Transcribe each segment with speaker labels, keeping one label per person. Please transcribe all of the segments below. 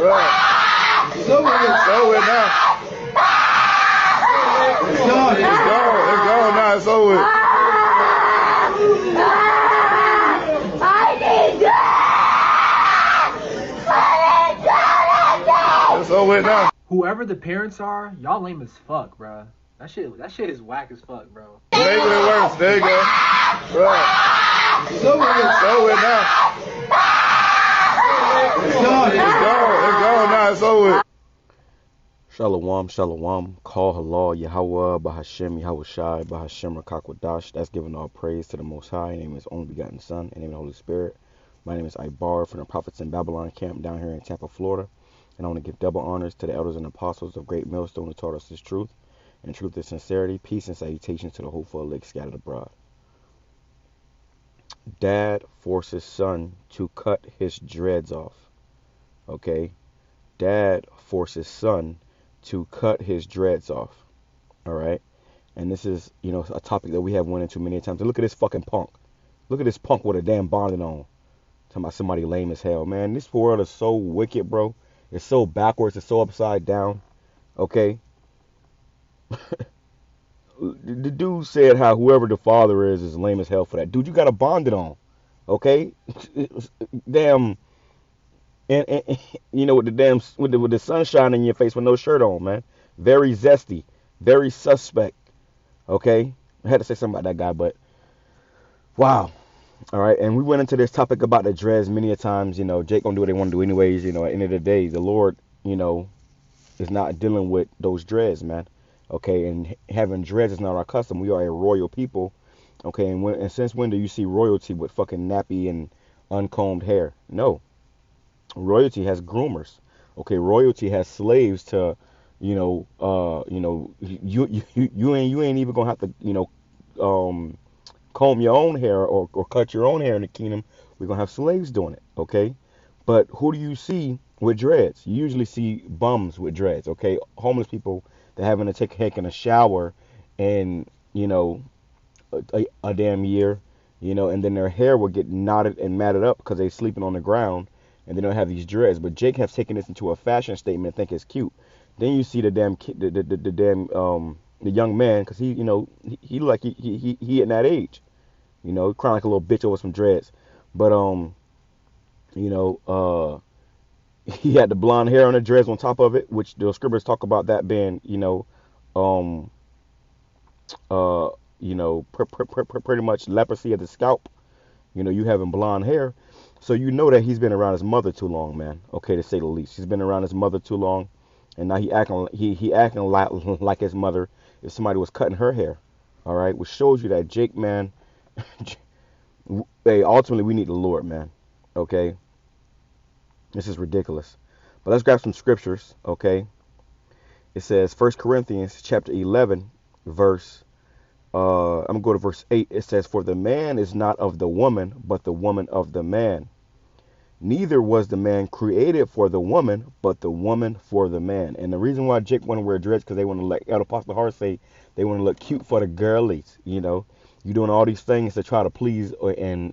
Speaker 1: Right. It's over now. It's gone. It's gone now. It's over. It's over now.
Speaker 2: Whoever the parents are, y'all lame as fuck, bro. That shit is whack as fuck, bro.
Speaker 1: Making it worse. There you go. Right. It's over now. It's gone now. It's over.
Speaker 3: Shalom, shalom. Call halal, YAHAWAH, BAHASHAM, YAHAWASHI, BAHASHAM, QADASH. That's giving all praise to the Most High. In the name of His only begotten Son, in the name of the Holy Spirit. My name is Ibar from the Prophets in Babylon camp down here in Tampa, Florida. And I want to give double honors to the elders and apostles of Great Millstone who taught us this truth. And truth is sincerity, peace and salutations to the hopeful elect scattered abroad. Dad forces son to cut his dreads off. Okay? Dad forces son to cut his dreads off. Alright? And this is, a topic that we have went into many times. And look at this fucking punk. Look at this punk with a damn bonnet on. Talking about somebody lame as hell. Man, this world is so wicked, bro. It's so backwards. It's so upside down. Okay? The dude said how whoever the father is lame as hell for that. Dude, you got a bonnet on. Okay? Damn. And with the sunshine in your face with no shirt on, man. Very zesty. Very suspect. Okay? I had to say something about that guy, but wow. All right, and we went into this topic about the dreads many a times. Jake gonna do what they want to do anyways. At the end of the day, the Lord, is not dealing with those dreads, man. Okay, and having dreads is not our custom. We are a royal people. Okay, and since when do you see royalty with fucking nappy and uncombed hair? No, royalty has groomers. Okay, royalty has slaves to, you ain't even gonna have to, comb your own hair or cut your own hair in the kingdom. We're gonna have slaves doing it. Okay, but who do you see with dreads? You usually see bums with dreads. Okay, homeless people that having to take a heck in a shower and a damn year, and then their hair will get knotted and matted up because they sleeping on the ground and they don't have these dreads. But Jake has taken this into a fashion statement and think it's cute. Then you see the damn the young man, because he like he at that age, crying like a little bitch over some dreads. But he had the blonde hair on the dreads on top of it, which the scriptures talk about that being, pretty much leprosy of the scalp. You having blonde hair, so that he's been around his mother too long, man. Okay, to say the least, he's been around his mother too long, and now he acting like his mother if somebody was cutting her hair. All right, which shows you that Jake, man. Hey, ultimately we need the Lord, man. Okay. This is ridiculous. But let's grab some scriptures, okay? It says 1 Corinthians chapter 11, verse, I'm going to go to verse 8. It says, "For the man is not of the woman, but the woman of the man. Neither was the man created for the woman, but the woman for the man." And the reason why Jake want to wear dreads, because they want to, like Apostle Hart say, they want to look cute for the girlies. You're doing all these things to try to please and,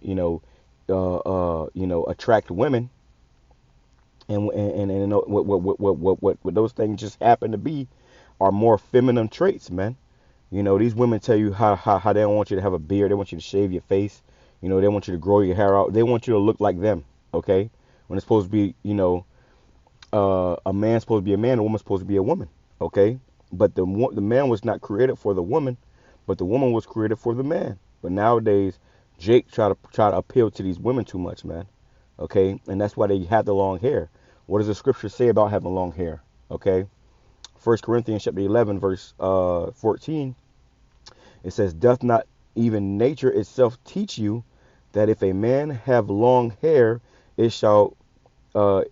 Speaker 3: attract women. And what those things just happen to be are more feminine traits, man. These women tell you how they don't want you to have a beard. They want you to shave your face. They want you to grow your hair out. They want you to look like them, okay? When it's supposed to be, a man's supposed to be a man, a woman's supposed to be a woman, okay? But the man was not created for the woman, but the woman was created for the man. But nowadays, Jake try to appeal to these women too much, man. Okay, and that's why they have the long hair. What does the scripture say about having long hair? Okay, 1 Corinthians chapter 11, verse 14. It says, "Doth not even nature itself teach you that if a man have long hair, it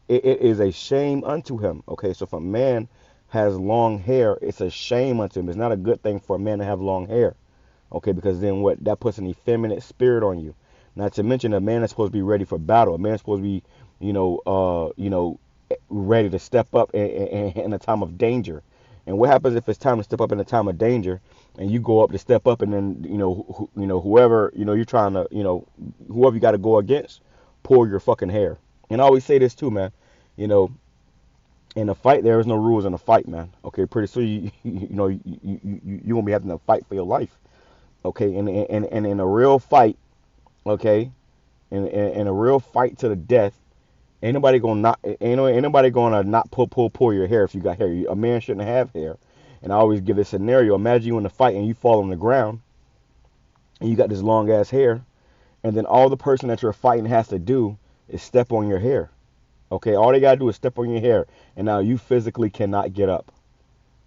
Speaker 3: is a shame unto him?" Okay, so if a man has long hair, it's a shame unto him. It's not a good thing for a man to have long hair. Okay, because then that puts an effeminate spirit on you. Not to mention, a man is supposed to be ready for battle. A man is supposed to be, ready to step up in a time of danger. And what happens if it's time to step up in a time of danger, and you go up to step up, and then whoever you're trying to whoever you got to go against, pull your fucking hair. And I always say this too, man. In a fight, there is no rules in a fight, man. Okay, pretty soon you gonna be having to fight for your life. Okay, and in a real fight, okay, in a real fight to the death, ain't nobody gonna not pull your hair if you got hair. A man shouldn't have hair. And I always give this scenario: imagine you in a fight and you fall on the ground, and you got this long ass hair, and then all the person that you're fighting has to do is step on your hair. Okay, all they gotta do is step on your hair, and now you physically cannot get up.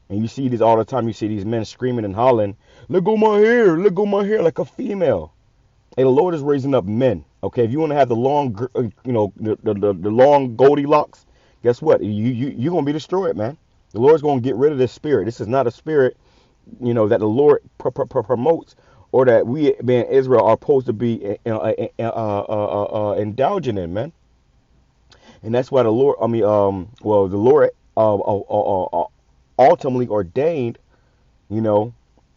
Speaker 3: And you see this all the time. You see these men screaming and hollering, "Let go my hair," like a female. Hey, the Lord is raising up men. Okay, if you want to have the long, the long Goldilocks, guess what? You're gonna be destroyed, man. The Lord's gonna get rid of this spirit. This is not a spirit, that the Lord promotes, or that we, being Israel, are supposed to be indulging in, man. And that's why the Lord, the Lord ultimately ordained, the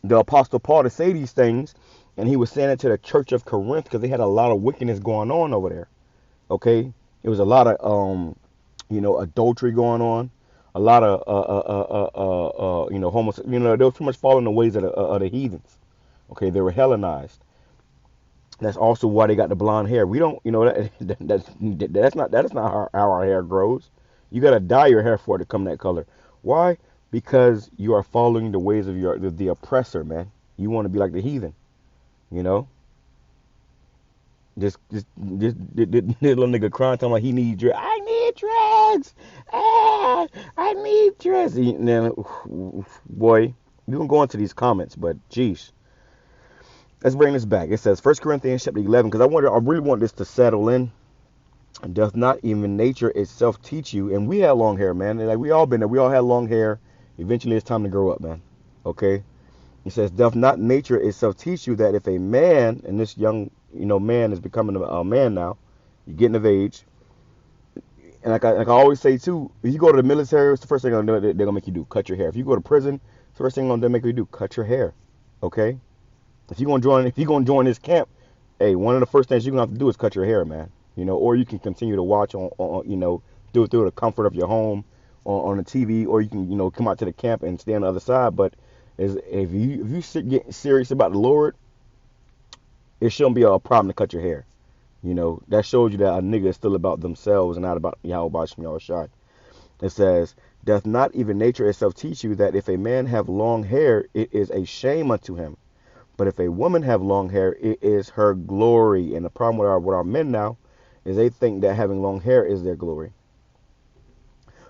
Speaker 3: Apostle Paul to say these things, and he was saying it to the church of Corinth because they had a lot of wickedness going on over there. Okay, it was a lot of adultery going on, a lot of they were pretty much following the ways of the heathens. Okay, they were Hellenized. That's also why they got the blonde hair. We don't, that's not how our hair grows. You gotta dye your hair for it to come that color. Why? Because you are following the ways of the oppressor, man. You want to be like the heathen, This little nigga crying, talking like he needs dreads. I need dreads. I need dreads. And then, boy, you can go into these comments, but geez. Let's bring this back. It says 1 Corinthians chapter 11, because I really want this to settle in. Doth not even nature itself teach you? And we had long hair, man. Like we all been there. We all had long hair. Eventually, it's time to grow up, man. Okay. He says, doth not nature itself teach you that if a man, and this young, man is becoming a man now, you're getting of age. And like I always say too, if you go to the military, it's the first thing they're gonna make you do, cut your hair. If you go to prison, it's the first thing they're gonna make you do, cut your hair. Okay. If you're gonna join this camp, hey, one of the first things you're gonna have to do is cut your hair, man. Or you can continue to watch on do it through the comfort of your home on the TV, or you can come out to the camp and stay on the other side. But if you get serious about the Lord, it shouldn't be a problem to cut your hair. That shows you that a nigga is still about themselves and not about YAHAWASHI. It says, doth not even nature itself teach you that if a man have long hair, it is a shame unto him? But if a woman have long hair, it is her glory. And the problem with our men now is they think that having long hair is their glory.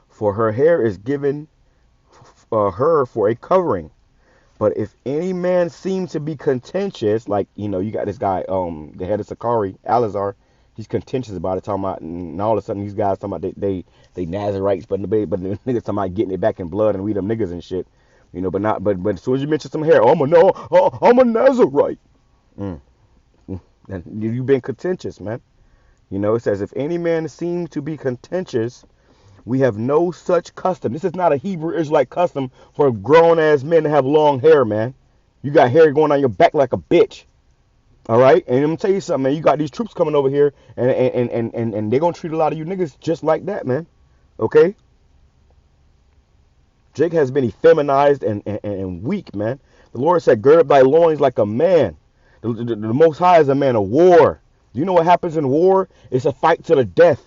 Speaker 3: For her hair is given her for a covering. But if any man seems to be contentious, like, you got this guy, the head of Sakari, Alazar, he's contentious about it, talking about, and all of a sudden these guys talking about they Nazarites, but the niggas talking about getting it back in blood and we them niggas and shit. But as soon as you mention some hair, I'm a Nazarite. And you've been contentious, man. It says, if any man seems to be contentious, we have no such custom. This is not a Hebrew Israelite custom for grown ass men to have long hair, man. You got hair going on your back like a bitch. All right, and I'm gonna tell you something, man. You got these troops coming over here, and they're gonna treat a lot of you niggas just like that, man. Okay. Jake has been effeminized and weak, man. The Lord said, gird up thy loins like a man. The Most High is a man of war. Do you know what happens in war? It's a fight to the death.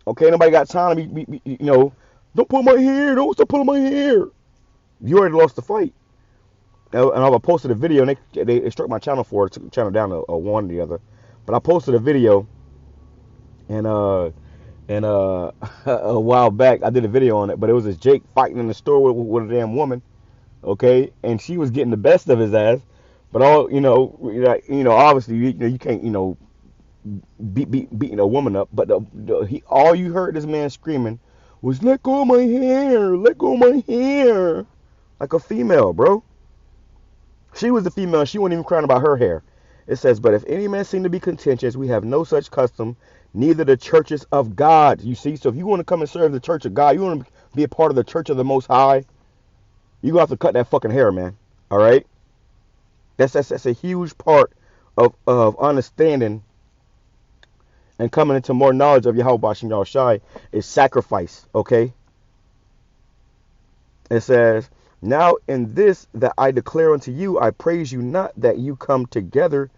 Speaker 3: Okay, nobody got time to be don't pull my hair. Don't stop pulling my hair. You already lost the fight. And I posted a video, and they struck my channel for it. Took the channel down to one or the other. But I posted a video, and a while back, I did a video on it, but it was this Jake fighting in the store with a damn woman, okay, and she was getting the best of his ass, but obviously, you can't, beating a woman up, but all you heard this man screaming was, let go of my hair, like a female, bro. She was the female, she wasn't even crying about her hair. It says, but if any man seem to be contentious, we have no such custom, neither the churches of God. You see, so if you want to come and serve the church of God, you want to be a part of the church of the Most High, you're going to have to cut that fucking hair, man. All right? That's a huge part of understanding and coming into more knowledge of YAHAWASHI is sacrifice, okay? It says, now in this that I declare unto you, I praise you not that you come together.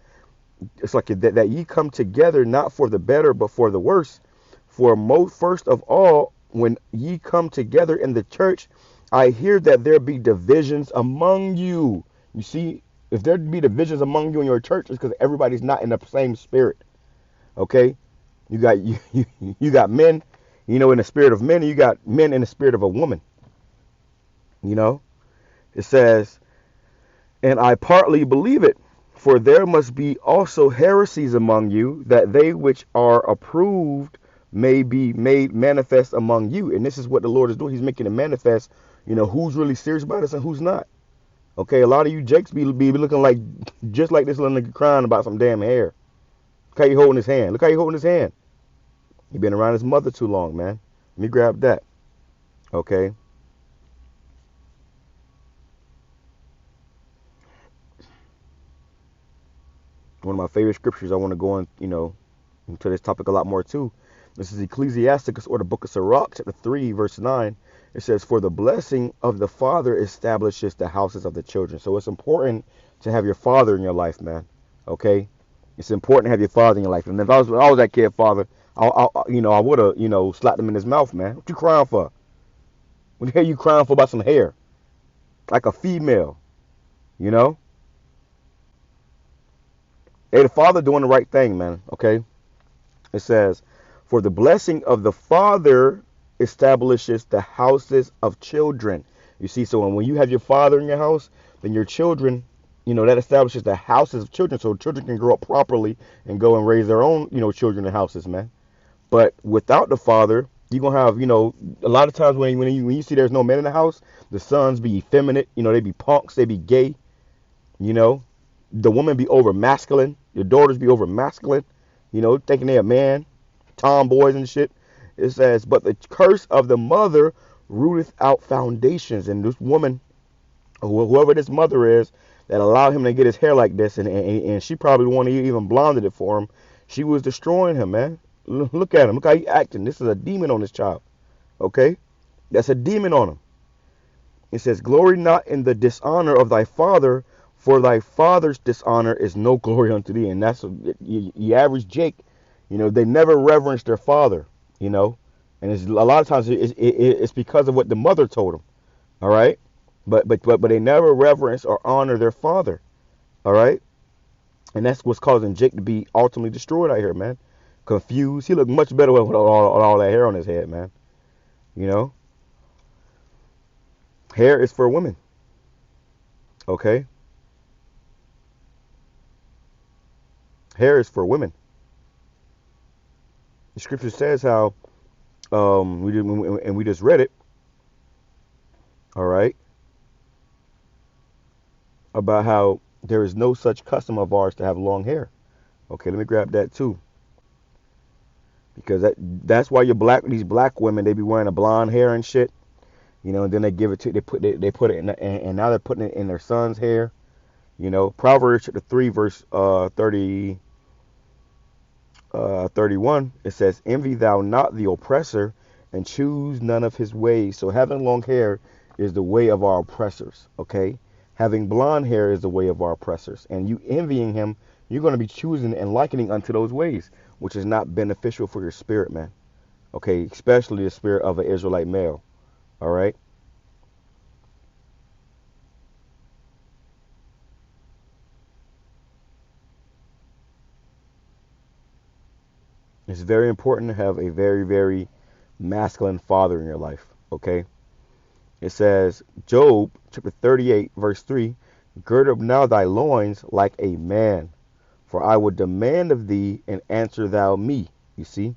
Speaker 3: It's like that ye come together not for the better, but for the worse. For first of all, when ye come together in the church, I hear that there be divisions among you. You see, if there be divisions among you in your church, it's because everybody's not in the same spirit. Okay, you got you got men, in the spirit of men, and you got men in the spirit of a woman. It says, and I partly believe it. For there must be also heresies among you, that they which are approved may be made manifest among you. And this is what the Lord is doing. He's making it manifest, who's really serious about this and who's not. Okay, a lot of you jakes be looking like, just like this little nigga crying about some damn hair. Look how you holding his hand. Look how you holding his hand. He been around his mother too long, man. Let me grab that. Okay. One of my favorite scriptures. I want to go on, into this topic a lot more too. This is Ecclesiasticus, or the book of Sirach, chapter 3, verse 9. It says, for the blessing of the father establishes the houses of the children. So it's important to have your father in your life, man. Okay? It's important to have your father in your life. And if I was that kid father, I would have, slapped him in his mouth, man. What you crying for? What the hell you crying for about some hair? Like a female, Hey, the father doing the right thing, man. Okay? It says, for the blessing of the father establishes the houses of children. You see, so when you have your father in your house, then your children, that establishes the houses of children, so children can grow up properly and go and raise their own, children in houses, man. But without the father, you're going to have, a lot of times when you see there's no men in the house, the sons be effeminate, they be punks, they be gay, the woman be over masculine, your daughters be over masculine, thinking they a man, tomboys and shit. It says, but the curse of the mother rooteth out foundations. And this woman, whoever this mother is, that allowed him to get his hair like this, and she probably the one who even blonded it for him, she was destroying him, man. Look at him. Look how he acting. This is a demon on this child. Okay? That's a demon on him. It says, glory not in the dishonor of thy father, for thy father's dishonor is no glory unto thee. And that's the average Jake. They never reverence their father. And it's, a lot of times it's because of what the mother told them. All right, but they never reverence or honor their father. All right, and that's what's causing Jake to be ultimately destroyed out here, man. Confused. He looked much better with all that hair on his head, man. Hair is for women. Okay. Hair is for women. The scripture says how we just read it. All right. About how there is no such custom of ours to have long hair. Okay, let me grab that too. Because that's why these black women, they be wearing a blonde hair and shit. And then they give it to they put it in and now they're putting it in their son's hair. Proverbs chapter 3 verse 31, it says, envy thou not the oppressor, and choose none of his ways. So having long hair is the way of our oppressors, okay? Having blonde hair is the way of our oppressors. And you envying him, you're going to be choosing and likening unto those ways, which is not beneficial for your spirit, man. Okay, especially the spirit of an Israelite male, all right? It's very important to have a very, very masculine father in your life, okay? It says, Job chapter 38, verse 3, gird up now thy loins like a man, for I will demand of thee, and answer thou me. You see?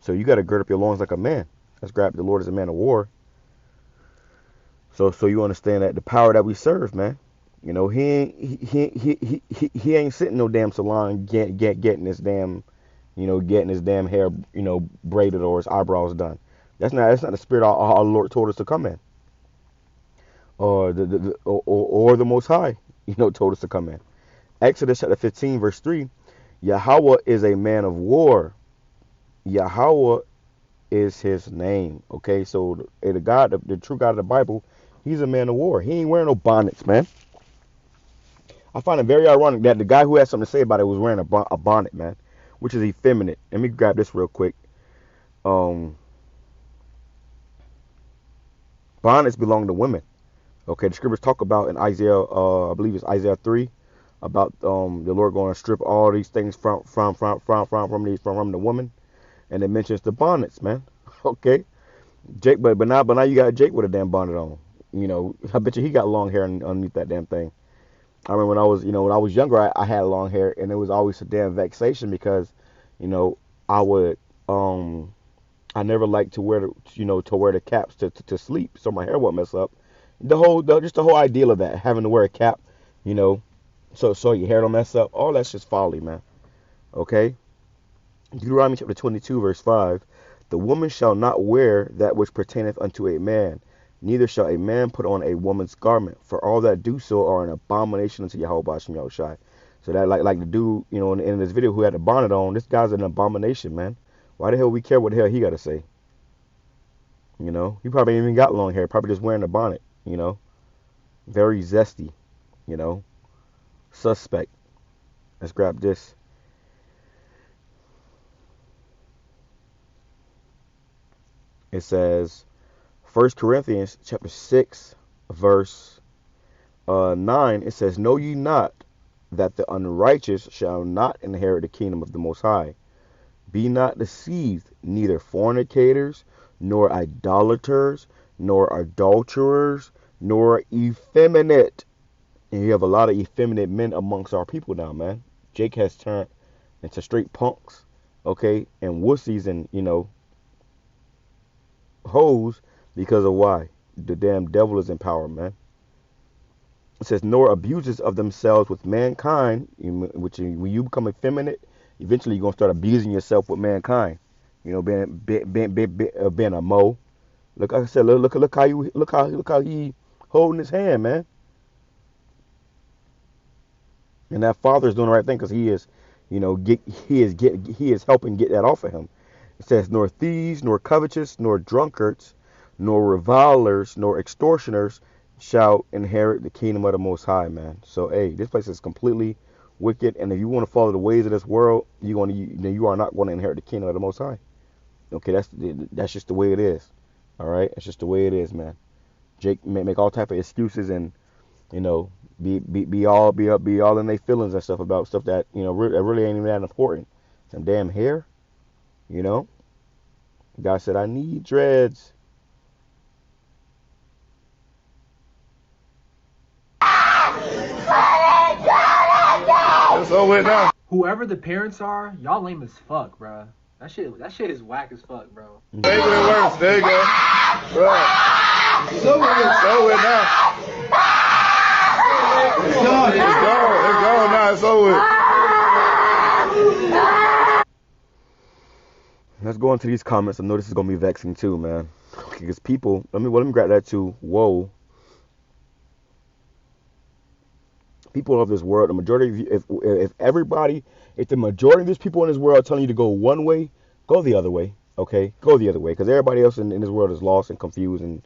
Speaker 3: So you got to gird up your loins like a man. Let's grab the Lord as a man of war. So you understand that the power that we serve, man. He ain't sitting no damn salon getting his damn hair, braided or his eyebrows done. That's not the spirit our Lord told us to come in. Or the Most High, told us to come in. Exodus chapter 15, verse 3, Yahawah is a man of war. Yahawah is his name. Okay, so the true God of the Bible, He's a man of war. He ain't wearing no bonnets, man. I find it very ironic that the guy who had something to say about it was wearing a bonnet, man, which is effeminate. Let me grab this real quick. Um, Bonnets belong to women. Okay, the scriptures talk about in Isaiah, I believe it's Isaiah 3, about the Lord going to strip all these things from the woman, and it mentions the bonnets, man. Okay, Jake, but now you got Jake with a damn bonnet on. You know, I bet you he got long hair underneath that damn thing. I remember when I was younger, I had long hair, and it was always a damn vexation because, you know, I would I never liked to wear the caps to sleep, so my hair won't mess up. Just the whole ideal of that, having to wear a cap, you know, so your hair don't mess up. All that's just folly, man. Okay. Deuteronomy chapter 22 verse 5. The woman shall not wear that which pertaineth unto a man, neither shall a man put on a woman's garment, for all that do so are an abomination unto YAHAWASHI YAHAWASHI. So that like the dude, you know, in this video who had the bonnet on, this guy's an abomination, man. Why the hell we care what the hell he got to say? You know, he probably ain't even got long hair, probably just wearing a bonnet, you know. Very zesty, you know. Suspect. Let's grab this. It says, 1 Corinthians chapter 6, verse 9, it says, know ye not that the unrighteous shall not inherit the kingdom of the Most High? Be not deceived, neither fornicators, nor idolaters, nor adulterers, nor effeminate. And you have a lot of effeminate men amongst our people now, man. Jake has turned into straight punks, okay, and wussies and, you know, hoes because of why? The damn devil is in power, man. It says, nor abusers of themselves with mankind, which when you become effeminate, eventually you're going to start abusing yourself with mankind. You know, being a mo. Look, like I said, look how he holding his hand, man. And that father is doing the right thing because he is, you know, he is helping get that off of him. It says, nor thieves, nor covetous, nor drunkards, nor revilers, nor extortioners shall inherit the kingdom of the Most High, man. So, hey, this place is completely wicked, and if you want to follow the ways of this world, you are not going to inherit the kingdom of the Most High. Okay, that's just the way it is. All right, it's just the way it is, man. Jake make all type of excuses and, you know, be all in their feelings and stuff about stuff that, you know, really ain't even that important. Some damn hair, you know. The guy said, I need dreads.
Speaker 1: It's over with now.
Speaker 2: Whoever the parents are, y'all lame as fuck, bro. That shit is whack as fuck, bro.
Speaker 1: Make it worse. There you go. Right. It's over with now. It's gone. It's gone now. It's over with.
Speaker 3: Let's go into these comments. I know this is gonna be vexing too, man. Because people, let me grab that too. Whoa. People of this world, the majority of you, if the majority of these people in this world are telling you to go one way, go the other way. Okay, go the other way, because everybody else in this world is lost and confused and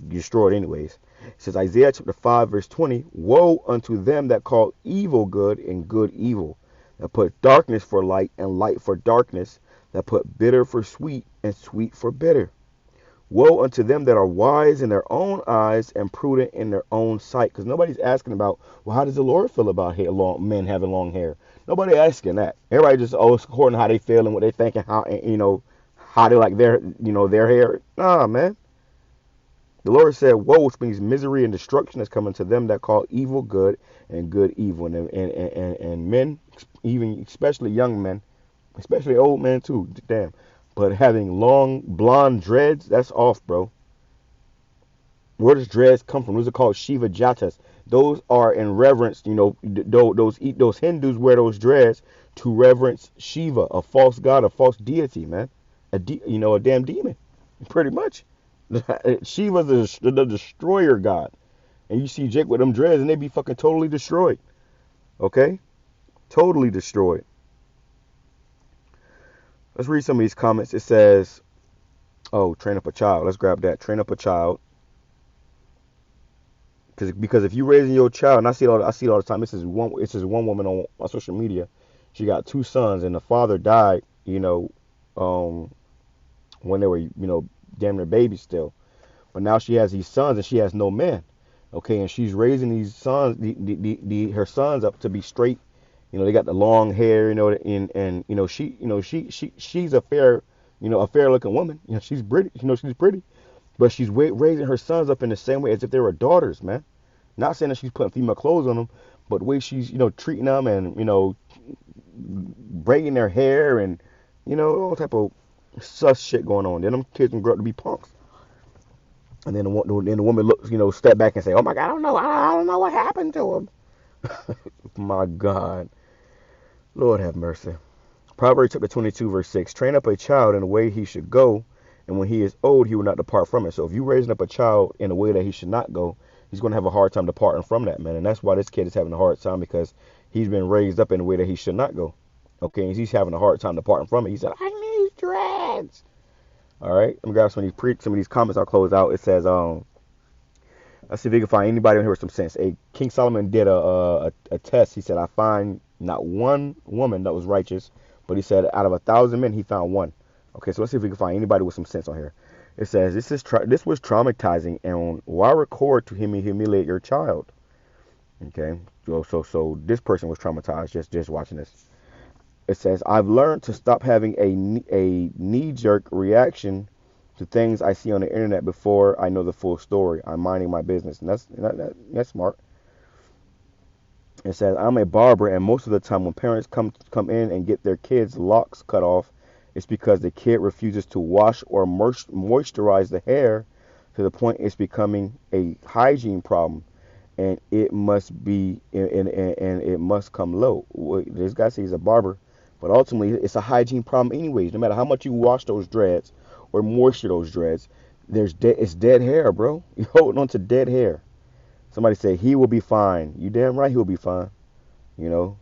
Speaker 3: destroyed anyways. It says Isaiah chapter 5 verse 20, woe unto them that call evil good and good evil, that put darkness for light and light for darkness, that put bitter for sweet and sweet for bitter. Woe unto them that are wise in their own eyes and prudent in their own sight. Because nobody's asking about, well, how does the Lord feel about men having long hair? Nobody asking that. Everybody just, according to how they feel and what they think and how, you know, how they like their hair. Nah, man. The Lord said, woe, which means misery and destruction is coming to them that call evil good and good evil. And men, even especially young men, especially old men too, damn. But having long blonde dreads, that's off, bro. Where does dreads come from? Those are called Shiva Jatas. Those are in reverence, you know, those Hindus wear those dreads to reverence Shiva, a false god, a false deity, man. A damn demon, pretty much. Shiva's the destroyer god. And you see Jake with them dreads and they be fucking totally destroyed. Okay? Totally destroyed. Let's read some of these comments. It says, oh, train up a child. Let's grab that. Train up a child. Because if you raising your child, and I see it all the time. This is one woman on social media. She got two sons, and the father died. Um, when they were damn near babies still. But now she has these sons, and she has no man. Okay, and she's raising these sons, her sons up to be straight. They got the long hair. And she's a fair, a fair looking woman. She's pretty. She's pretty. But she's raising her sons up in the same way as if they were daughters, man. Not saying that she's putting female clothes on them, but the way she's, treating them and, braiding their hair and, all type of sus shit going on. Then them kids can grow up to be punks. And then the woman looks, step back and say, "Oh my God, I don't know. I don't know what happened to him." My God. Lord have mercy. Proverbs chapter 22, verse 6. Train up a child in the way he should go, and when he is old, he will not depart from it. So if you're raising up a child in a way that he should not go, he's going to have a hard time departing from that, man. And that's why this kid is having a hard time, because he's been raised up in a way that he should not go. Okay, and he's having a hard time departing from it. He said, "I need dreads." All right, let me grab some of these comments. I'll close out. It says, let's see if we can find anybody in here with some sense. King Solomon did a test. He said, "I find not one woman that was righteous," but he said, out of 1,000 men, he found one. Okay, so let's see if we can find anybody with some sense on here. It says, this was traumatizing, and why record to humiliate your child? Okay, so this person was traumatized just watching this. It says, "I've learned to stop having a knee-jerk reaction to things I see on the internet before I know the full story. I'm minding my business." And that's smart. It says, "I'm a barber, and most of the time when parents come in and get their kids' locks cut off, it's because the kid refuses to wash or moisturize the hair to the point it's becoming a hygiene problem, and it must come low." This guy says he's a barber, but ultimately it's a hygiene problem anyways. No matter how much you wash those dreads or moisture those dreads, it's dead hair, bro. You're holding on to dead hair. Somebody say he will be fine. You damn right he will be fine.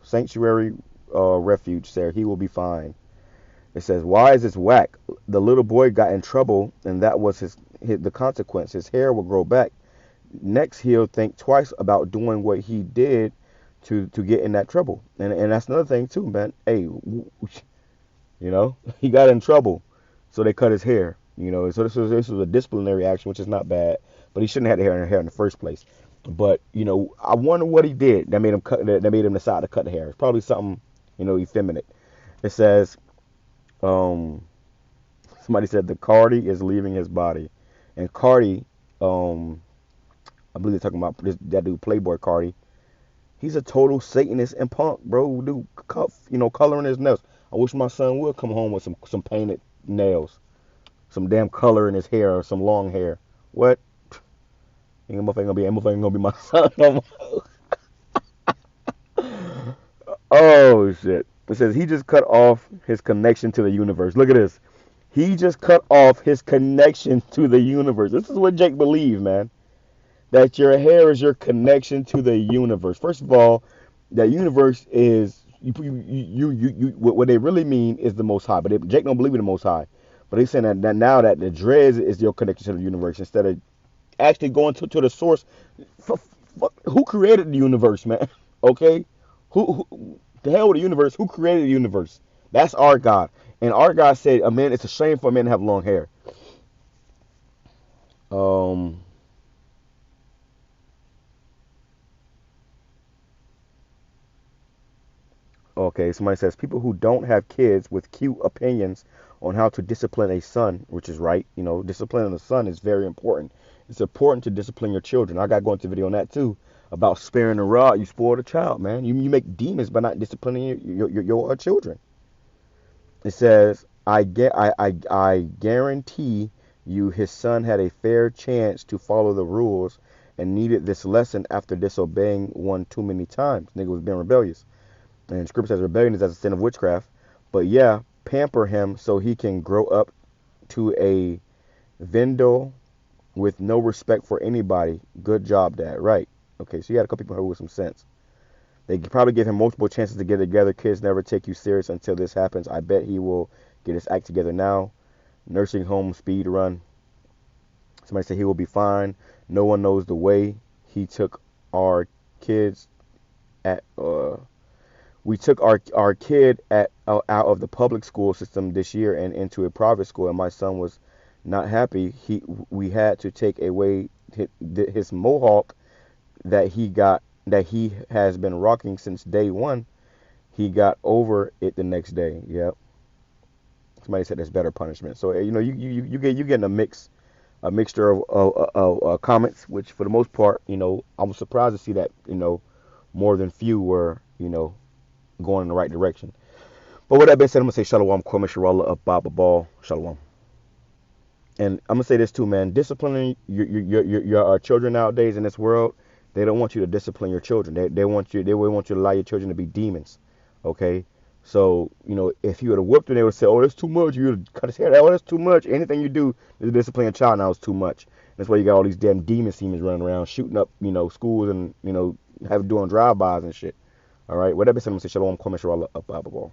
Speaker 3: Sanctuary Refuge said he will be fine. It says, "Why is this whack? The little boy got in trouble, and that was the consequence. His hair will grow back. Next, he'll think twice about doing what he did to get in that trouble." And that's another thing too, man. Hey, he got in trouble, so they cut his hair. So this was a disciplinary action, which is not bad, but he shouldn't have had the hair in the first place. But I wonder what he did that made him decide to cut the hair. It's probably something effeminate. It says, somebody said the Cardi is leaving his body, and Cardi, I believe they're talking about that dude Playboy Cardi. He's a total Satanist and punk, bro. Dude, coloring his nails. I wish my son would come home with some painted nails, some damn color in his hair, or some long hair. What? Ain't gonna be my son no more. Oh shit. It says he just cut off his connection to the universe. Look at this. He just cut off his connection to the universe. This is what Jake believes, man. That your hair is your connection to the universe. First of all, that universe is what they really mean is the Most High. But Jake don't believe in the Most High. But he's saying that now that the dreads is your connection to the universe instead of actually going to the source. Who created the universe, man? Okay, who the hell with the universe? Who created the universe? That's our God. And our God said, it's a shame for a man to have long hair. Okay, somebody says people who don't have kids with cute opinions on how to discipline a son, which is right. Disciplining a son is very important. It's important to discipline your children. I got to go into a video on that too, about sparing the rod. You spoil the child, man. You make demons by not disciplining your children. It says, I guarantee you his son had a fair chance to follow the rules and needed this lesson after disobeying one too many times. Nigga was being rebellious. And scripture says rebellion is as a sin of witchcraft. But yeah, pamper him so he can grow up to a Vendel with no respect for anybody. Good job, Dad. Right. Okay, so you got a couple people here with some sense. They could probably give him multiple chances to get together. Kids never take you serious until this happens. I bet he will get his act together now. Nursing home speed run. Somebody said he will be fine. No one knows the way he took our kids at we took our kid out of the public school system this year and into a private school, and my son was not happy. We had to take away his mohawk that he has been rocking since day one. He got over it the next day. Yep. Somebody said there's better punishment. So you getting a mixture of comments, which for the most part, I was surprised to see that more than few were going in the right direction. But with that being said, I'm gonna say Shalom, Kwame Sharala, up Baba Ball, Shalom. And I'm gonna say this too, man. Disciplining your children nowadays in this world, they don't want you to discipline your children. They want you to allow your children to be demons. Okay? So, if you would have whooped them, they would say, oh, that's too much. You would cut his hair. Oh, that's too much. Anything you do to discipline a child now is too much. That's why you got all these damn demon demons running around, shooting up, schools and, doing drive-bys and shit. All right? Whatever said, I'm going to say Shalom, Kwame Sharala, up, Baba Ball.